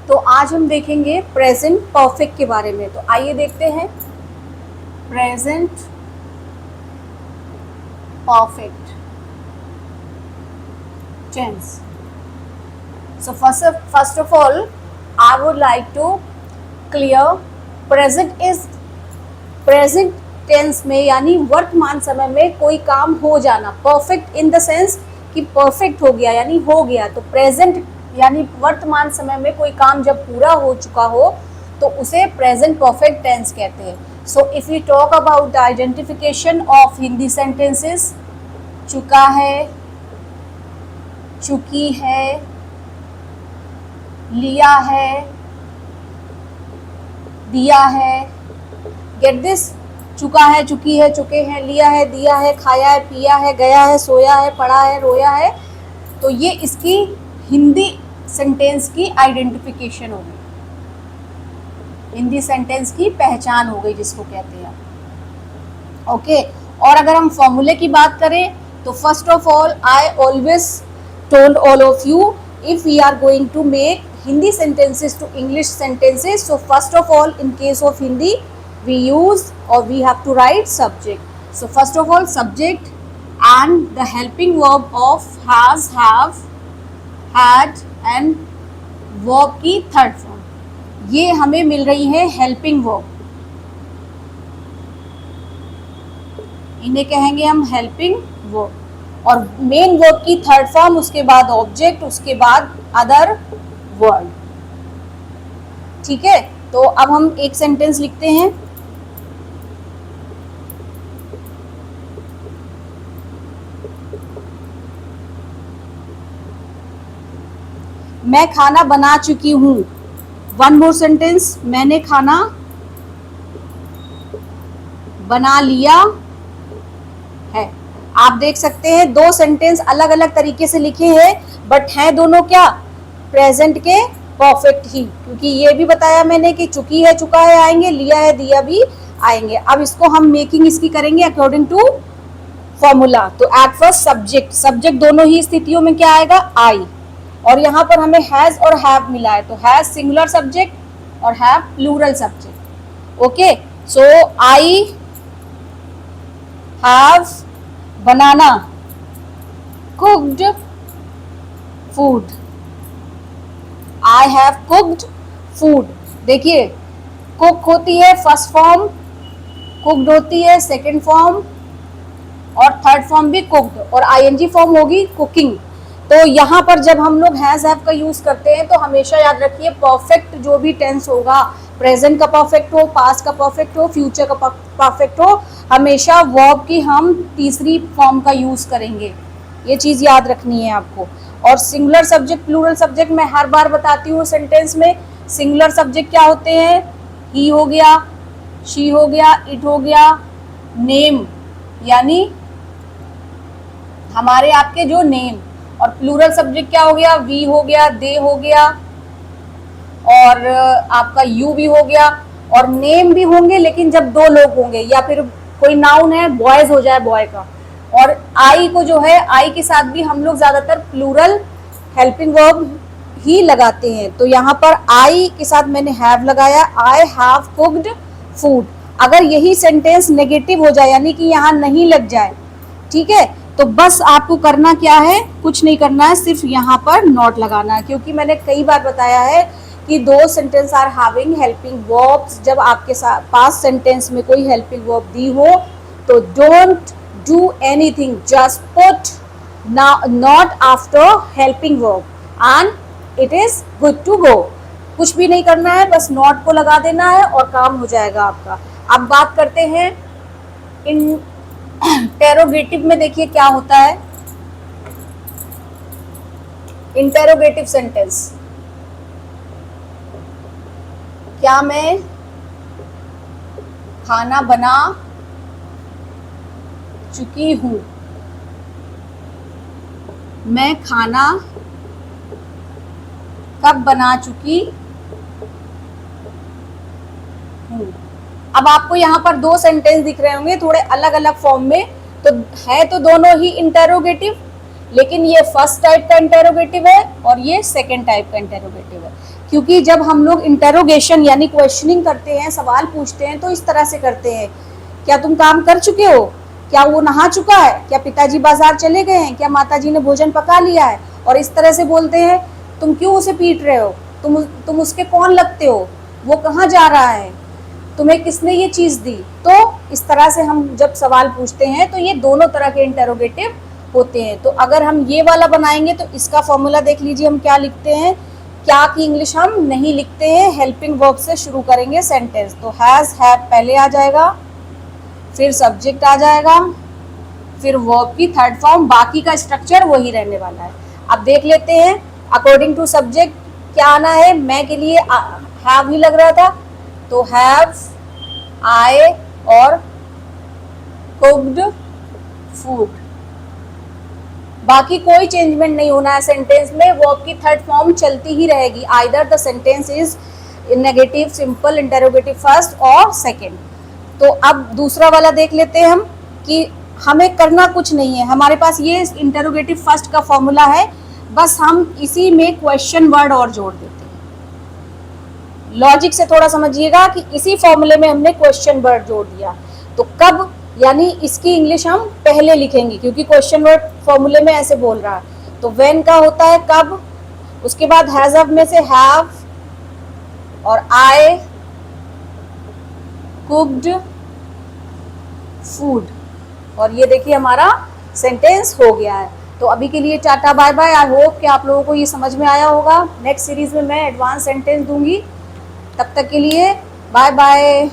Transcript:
तो आज हम देखेंगे प्रेजेंट परफेक्ट के बारे में। तो आइए देखते हैं present perfect tense. So first of all, I would like to clear present tense में यानी वर्तमान समय में कोई काम हो जाना, परफेक्ट इन द सेंस कि परफेक्ट हो गया यानी हो गया। तो प्रेजेंट यानी वर्तमान समय में कोई काम जब पूरा हो चुका हो तो उसे प्रेजेंट परफेक्ट टेंस कहते हैं। So if you talk about the identification of Hindi sentences, चुका है, चुकी है, लिया है, दिया है, गेट दिस, चुका है, चुकी है, चुके हैं, लिया है, दिया है, खाया है, पिया है, गया है, सोया है, पढ़ा है, रोया है। तो ये इसकी हिंदी सेंटेंस की आइडेंटिफिकेशन हो गई, हिंदी सेंटेंस की पहचान हो गई जिसको कहते हैं। ओके, और अगर हम फॉर्मूले की बात करें तो first of all I always told all of you if we are going to make Hindi sentences to English sentences, so first of all in case of Hindi we use or we have to write subject. So first of all subject and the helping verb of has, have, had and verb की third form, ये हमें मिल रही है helping verb, इन्हें कहेंगे हम helping verb। और main verb की थर्ड फॉर्म, उसके बाद ऑब्जेक्ट, उसके बाद अदर वर्ड। ठीक है, तो अब हम एक सेंटेंस लिखते हैं। मैं खाना बना चुकी हूं। वन मोर सेंटेंस, मैंने खाना बना लिया है। आप देख सकते हैं दो सेंटेंस अलग अलग तरीके से लिखे हैं बट हैं दोनों क्या, प्रेजेंट के परफेक्ट ही, क्योंकि ये भी बताया मैंने कि चुकी है, चुका है आएंगे, लिया है, दिया भी आएंगे। अब इसको हम मेकिंग इसकी करेंगे अकॉर्डिंग टू फॉर्मूला। तो एट फर्स्ट सब्जेक्ट, सब्जेक्ट दोनों ही स्थितियों में क्या आएगा, आई, और यहाँ पर हमें हैज और हैव मिला है, तो हैज सिंगुलर सब्जेक्ट और have plural subject. Okay, so I have बनाना cooked food, I have cooked food. देखिए कुक होती है फर्स्ट फॉर्म, कुक्ड होती है सेकंड फॉर्म, और थर्ड फॉर्म भी कुक्ड, और आईएनजी फॉर्म होगी कुकिंग। तो यहाँ पर जब हम लोग हैज हैव का यूज करते हैं तो हमेशा याद रखिए परफेक्ट जो भी टेंस होगा, प्रेजेंट का परफेक्ट हो, पास्ट का परफेक्ट हो, फ्यूचर का परफेक्ट हो, हमेशा वर्ब की हम तीसरी फॉर्म का यूज करेंगे। ये चीज याद रखनी है आपको। और सिंगुलर सब्जेक्ट, प्लूरल सब्जेक्ट मैं हर बार बताती हूँ सेंटेंस में। सिंगुलर सब्जेक्ट क्या होते हैं, ही हो गया, शी हो गया, इट हो गया, नेम यानी हमारे आपके जो नेम, और प्लूरल सब्जेक्ट क्या हो गया, वी हो गया, दे हो गया, और आपका यू भी हो गया, और नेम भी होंगे लेकिन जब दो लोग होंगे, या फिर कोई नाउन है बॉयज हो जाए बॉय का। और आई को जो है, आई के साथ भी हम लोग ज्यादातर प्लूरल हेल्पिंग वर्ब ही लगाते हैं। तो यहाँ पर आई के साथ मैंने हैव लगाया, आई हैव कुक्ड फूड। अगर यही सेंटेंस नेगेटिव हो जाए यानी कि यहाँ नहीं लग जाए, ठीक है, तो बस आपको करना क्या है, कुछ नहीं करना है, सिर्फ यहाँ पर नॉट लगाना है। क्योंकि मैंने कई बार बताया है कि दो sentence are having helping verbs. जब आपके पास सेंटेंस में कोई हेल्पिंग वर्ब दी हो तो don't do anything, just put not after helping verb and it is good to go. कुछ भी नहीं करना है, बस नॉट को लगा देना है और काम हो जाएगा आपका। अब बात करते हैं इंटेरोगेटिव में। देखिए क्या होता है इंटेरोगेटिव सेंटेंस, क्या मैं खाना बना चुकी हूँ, मैं खाना कब बना चुकी हूँ। अब आपको यहाँ पर दो सेंटेंस दिख रहे होंगे थोड़े अलग अलग फॉर्म में, तो है तो दोनों ही इंटेरोगेटिव, लेकिन ये फर्स्ट टाइप का इंटेरोगेटिव है और ये सेकंड टाइप का इंटेरोगेटिव है। क्योंकि जब हम लोग इंटेरोगेशन यानी क्वेश्चनिंग करते हैं, सवाल पूछते हैं, तो इस तरह से करते हैं, क्या तुम काम कर चुके हो, क्या वो नहा चुका है, क्या पिताजी बाजार चले गए हैं, क्या माताजी ने भोजन पका लिया है, और इस तरह से बोलते हैं तुम क्यों उसे पीट रहे हो, तुम उसके कौन लगते हो, वो कहाँ जा रहा है, तुम्हें किसने ये चीज़ दी। तो इस तरह से हम जब सवाल पूछते हैं तो ये दोनों तरह के इंटेरोगेटिव होते हैं। तो अगर हम ये वाला बनाएंगे तो इसका फॉर्मूला देख लीजिए, हम क्या लिखते हैं, क्या की इंग्लिश हम नहीं लिखते हैं, हेल्पिंग वर्ब से शुरू करेंगे सेंटेंस। तो हैज़ हैव पहले आ जाएगा, फिर सब्जेक्ट आ जाएगा, फिर वर्ब की थर्ड फॉर्म, बाकी का स्ट्रक्चर वही रहने वाला है। अब देख लेते हैं अकॉर्डिंग टू सब्जेक्ट क्या आना है। मैं के लिए हैव ही लग रहा था, तो हैव आई और कुक्ड फूड, बाकी कोई चेंजमेंट नहीं होना है सेंटेंस में। वर्ब की थर्ड फॉर्म चलती ही रहेगी, either the sentence is negative, simple, interrogative first और सेकंड। तो अब दूसरा वाला देख लेते हैं हम कि हमें करना कुछ नहीं है, हमारे पास ये इंटेरोगेटिव फर्स्ट का फॉर्मूला है, बस हम इसी में क्वेश्चन वर्ड और जोड़ देते हैं। लॉजिक से थोड़ा समझिएगा कि इसी फॉर्मूले में हमने क्वेश्चन वर्ड जोड़ दिया। तो कब, यानी इसकी इंग्लिश हम पहले लिखेंगे क्योंकि क्वेश्चन वर्ड फॉर्मूले में ऐसे बोल रहा है। तो व्हेन का होता है कब, उसके बाद हैज ऑफ में से हैव और आई कुक्ड फूड, और ये देखिए हमारा सेंटेंस हो गया है। तो अभी के लिए tata bye bye. I hope कि आप लोगों को ये समझ में आया होगा। नेक्स्ट सीरीज में मैं एडवांस सेंटेंस दूंगी, तब तक के लिए बाय बाय।